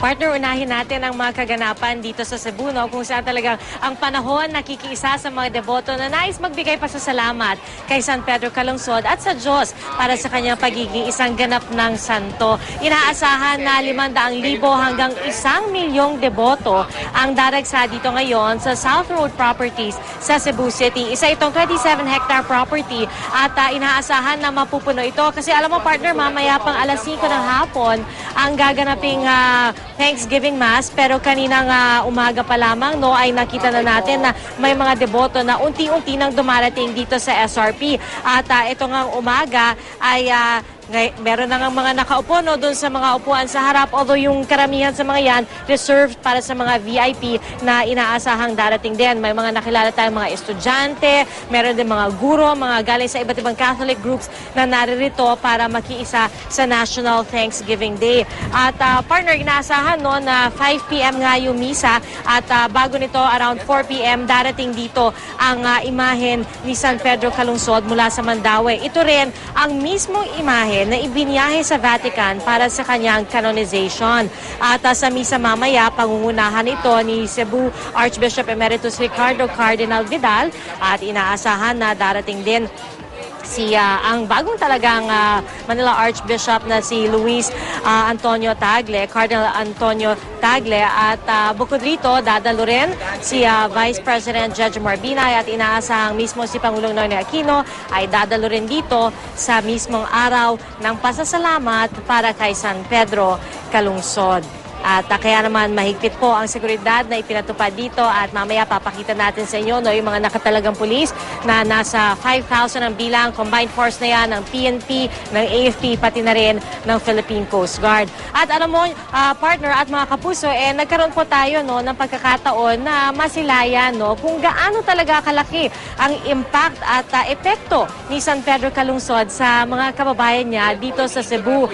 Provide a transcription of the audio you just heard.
Partner, unahin natin ang mga kaganapan dito sa Cebu, no? Kung saan talagang ang panahon nakikiisa sa mga deboto na nais magbigay pasasalamat kay San Pedro Calungsod at sa Diyos para sa kanyang pagiging isang ganap ng santo. Inaasahan na 500,000 hanggang 1,000,000 deboto ang daragsa dito ngayon sa South Road Properties sa Cebu City. Isa itong 27-hectare property at inaasahan na mapupuno ito kasi alam mo, partner, mamaya pang alas 5 ng hapon ang gaganaping Thanksgiving Mass, pero kaninang umaga pa lamang ay nakita na natin na may mga deboto na unti-unti nang dumarating dito sa SRP. At ito ngang umaga ay meron na nga mga nakaupo doon sa mga upuan sa harap, although yung karamihan sa mga yan reserved para sa mga VIP na inaasahang darating din. May mga nakilala tayong mga estudyante, meron din mga guro, mga galing sa iba't ibang Catholic groups na naririto para makiisa sa National Thanksgiving Day. At partner, inaasahan na 5 p.m. nga yung misa at bago nito around 4 p.m. darating dito ang imahen ni San Pedro Calungsod mula sa Mandaue. Ito rin ang mismong imahen na ibinyahe sa Vatican para sa kanyang canonization. At sa misa mamaya, pangungunahan ito ni Cebu Archbishop Emeritus Ricardo Cardinal Vidal at inaasahan na darating din ang bagong talagang Manila Archbishop na si Luis Antonio Tagle, Cardinal Antonio Tagle, at bukod rito dadalo rin si Vice President Judge Marbinay at inaasahang mismo si Pangulong Noynoy Aquino ay dadalo rin dito sa mismong araw ng pasasalamat para kay San Pedro Calungsod. At kaya naman mahigpit po ang seguridad na ipinatupad dito at mamaya papakita natin sa inyo yung mga nakatalagang pulis na nasa 5,000 ang bilang, combined force na yan ng PNP, ng AFP, pati na rin ng Philippine Coast Guard. At alam mo, partner at mga kapuso, nagkaroon po tayo ng pagkakataon na masilayan kung gaano talaga kalaki ang impact at epekto ni San Pedro Calungsod sa mga kababayan niya dito sa Cebu.